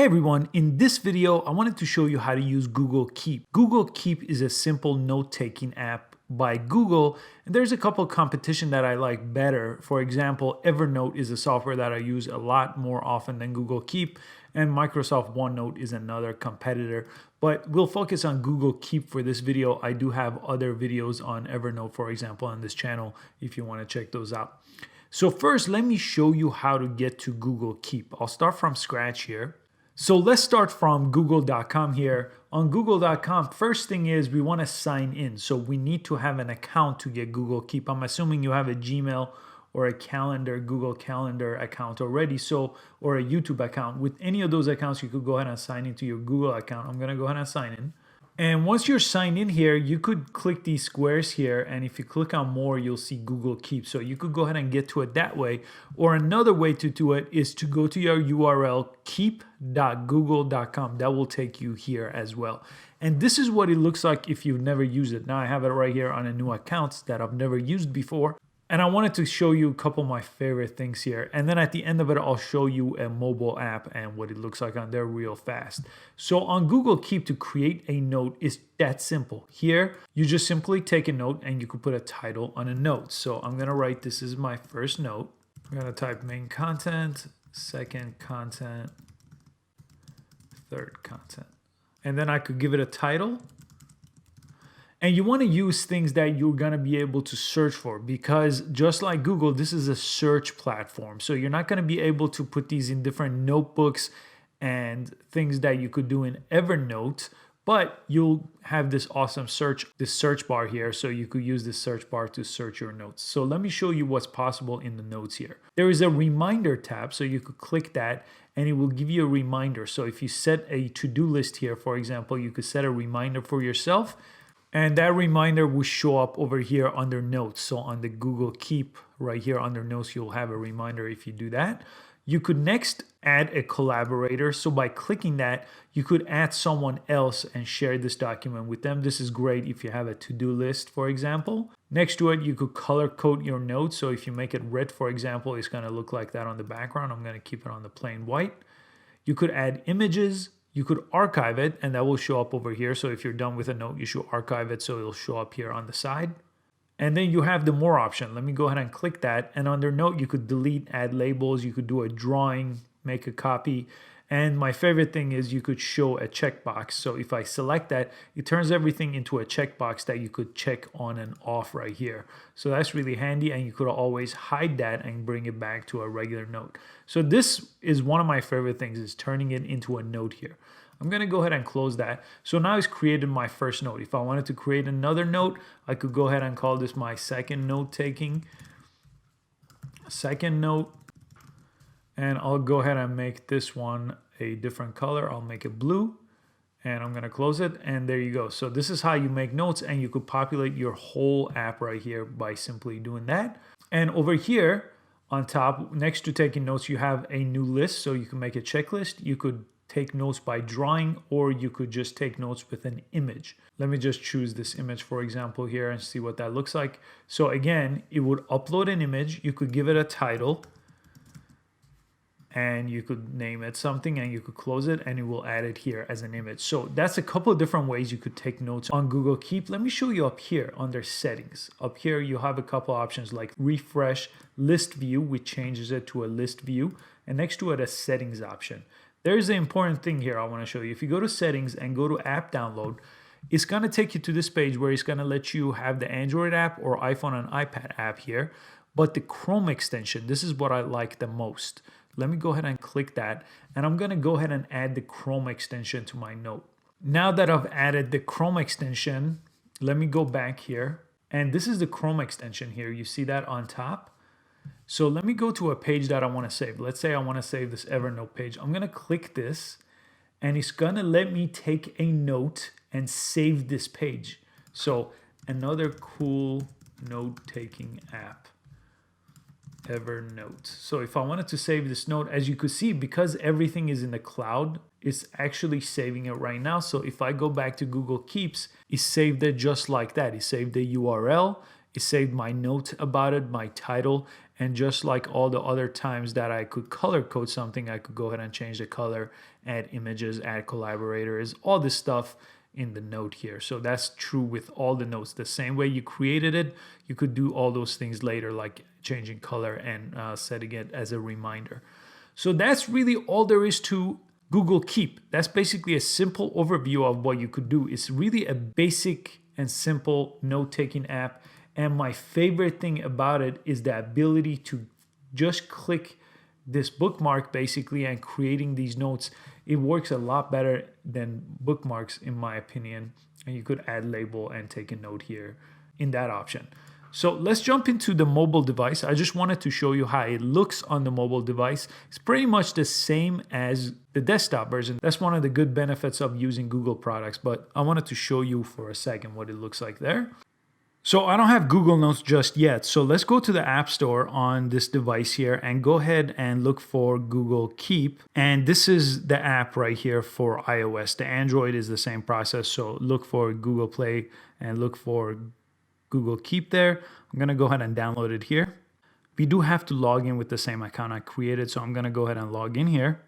Hey everyone, in this video, I wanted to show you how to use Google Keep. Google Keep is a simple note-taking app by Google, and there's a couple competition that I like better. For example, Evernote is a software that I use a lot more often than Google Keep, and Microsoft OneNote is another competitor. But we'll focus on Google Keep for this video. I do have other videos on Evernote, for example, on this channel if you want to check those out. So first, let me show you how to get to Google Keep. I'll start from scratch here. So let's start from google.com here. On google.com, first thing is we want to sign in. So we need to have an account to get Google Keep. I'm assuming you have a Gmail or a calendar, Google Calendar account already, or a YouTube account. With any of those accounts, you could go ahead and sign into your Google account. I'm going to go ahead and sign in. And once you're signed in here, you could click these squares here, and if you click on more, you'll see Google Keep. So you could go ahead and get to it that way. Or another way to do it is to go to your URL, keep.google.com. That will take you here as well. And this is what it looks like if you've never used it. Now I have it right here on a new account that I've never used before. And I wanted to show you a couple of my favorite things here. And then at the end of it, I'll show you a mobile app and what it looks like on there real fast. So on Google Keep, to create a note is that simple. Here, you just simply take a note and you could put a title on a note. So I'm gonna write, this is my first note. I'm gonna type main content, second content, third content. And then I could give it a title. And you want to use things that you're going to be able to search for, because just like Google, this is a search platform. So you're not going to be able to put these in different notebooks and things that you could do in Evernote, but you'll have this awesome this search bar here. So you could use this search bar to search your notes. So let me show you what's possible in the notes here. There is a reminder tab. So you could click that and it will give you a reminder. So if you set a to-do list here, for example, you could set a reminder for yourself. And that reminder will show up over here under notes. So on the Google Keep right here under notes, you'll have a reminder if you do that. You could next add a collaborator. So by clicking that, you could add someone else and share this document with them. This is great if you have a to-do list, for example. Next to it, you could color code your notes. So if you make it red, for example, it's going to look like that on the background. I'm going to keep it on the plain white. You could add images. You could archive it, and that will show up over here. So if you're done with a note, you should archive it, so it'll show up here on the side. And then you have the more option. Let me go ahead and click that. And under note, you could delete, add labels. You could do a drawing, make a copy. And my favorite thing is you could show a checkbox. So if I select that, it turns everything into a checkbox that you could check on and off right here. So that's really handy, and you could always hide that and bring it back to a regular note. So this is one of my favorite things, is turning it into a note here. I'm going to go ahead and close that. So now it's created my first note. If I wanted to create another note, I could go ahead and call this my second note taking. Second note. And I'll go ahead and make this one a different color. I'll make it blue. And I'm going to close it. And there you go. So this is how you make notes. And you could populate your whole app right here by simply doing that. And over here on top, next to taking notes, you have a new list. So you can make a checklist. You could take notes by drawing, or you could just take notes with an image. Let me just choose this image, for example, here and see what that looks like. So again, it would upload an image. You could give it a title and you could name it something, and you could close it and it will add it here as an image. So that's a couple of different ways you could take notes on Google Keep. Let me show you up here under settings. Up here, you have a couple options like refresh list view, which changes it to a list view, and next to it, a settings option. There's the important thing here I want to show you. If you go to settings and go to app download, it's going to take you to this page where it's going to let you have the Android app or iPhone and iPad app here. But the Chrome extension, this is what I like the most. Let me go ahead and click that. And I'm going to go ahead and add the Chrome extension to my note. Now that I've added the Chrome extension, let me go back here. And this is the Chrome extension here. You see that on top? So let me go to a page that I want to save. Let's say I want to save this Evernote page. I'm going to click this, and it's going to let me take a note and save this page. So another cool note-taking app, Evernote. So if I wanted to save this note, as you could see, because everything is in the cloud, it's actually saving it right now. So if I go back to Google Keeps, it saved it just like that. It saved the URL. It saved my note about it, my title, And just like all the other times that I could color code something, I could go ahead and change the color, add images, add collaborators, all this stuff in the note here. So that's true with all the notes. The same way you created it, you could do all those things later, like changing color and setting it as a reminder. So that's really all there is to Google Keep. That's basically a simple overview of what you could do. It's really a basic and simple note-taking app. And my favorite thing about it is the ability to just click this bookmark basically and creating these notes. It works a lot better than bookmarks in my opinion. And you could add label and take a note here in that option. So let's jump into the mobile device. I just wanted to show you how it looks on the mobile device. It's pretty much the same as the desktop version. That's one of the good benefits of using Google products, but I wanted to show you for a second what it looks like there. So I don't have Google Notes just yet. So let's go to the App Store on this device here and go ahead and look for Google Keep. And this is the app right here for iOS. The Android is the same process. So look for Google Play and look for Google Keep there. I'm going to go ahead and download it here. We do have to log in with the same account I created. So I'm going to go ahead and log in here.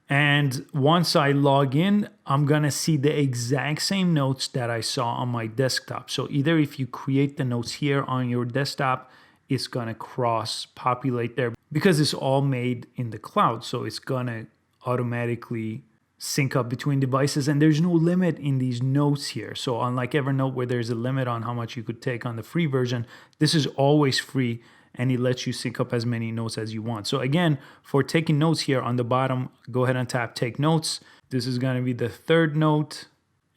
And once I log in, I'm going to see the exact same notes that I saw on my desktop. So either if you create the notes here on your desktop, it's going to cross-populate there because it's all made in the cloud. So it's going to automatically sync up between devices, and there's no limit in these notes here. So unlike Evernote where there's a limit on how much you could take on the free version, this is always free and it lets you sync up as many notes as you want. So again, for taking notes here on the bottom, go ahead and tap Take Notes. This is going to be the third note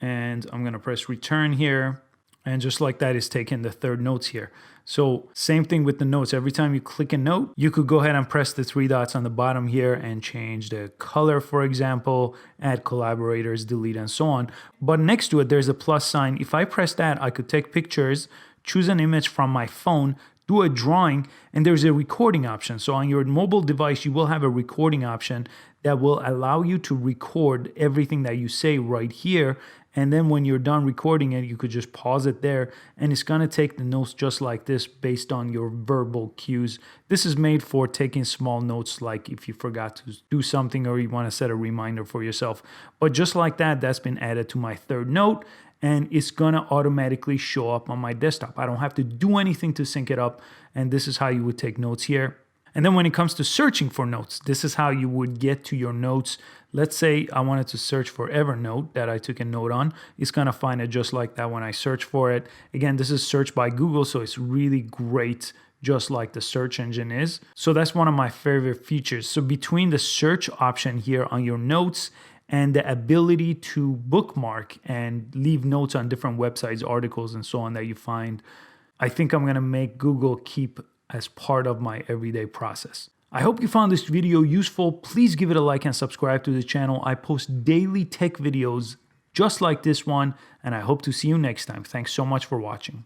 and I'm going to press return here. And just like that, it's taking the third notes here. So same thing with the notes. Every time you click a note, you could go ahead and press the three dots on the bottom here and change the color, for example, add collaborators, delete, and so on. But next to it, there's a plus sign. If I press that, I could take pictures, choose an image from my phone, do a drawing, and there's a recording option. So on your mobile device, you will have a recording option that will allow you to record everything that you say right here. And then when you're done recording it, you could just pause it there and it's going to take the notes just like this based on your verbal cues. This is made for taking small notes, like if you forgot to do something or you want to set a reminder for yourself. But just like that, that's been added to my third note and it's going to automatically show up on my desktop. I don't have to do anything to sync it up. And this is how you would take notes here. And then when it comes to searching for notes, this is how you would get to your notes. Let's say I wanted to search for Evernote that I took a note on. It's going to find it just like that when I search for it. Again, this is searched by Google, so it's really great, just like the search engine is. So that's one of my favorite features. So between the search option here on your notes and the ability to bookmark and leave notes on different websites, articles, and so on that you find, I think I'm going to make Google Keep as part of my everyday process. I hope you found this video useful. Please give it a like and subscribe to the channel. I post daily tech videos just like this one, and I hope to see you next time. Thanks so much for watching.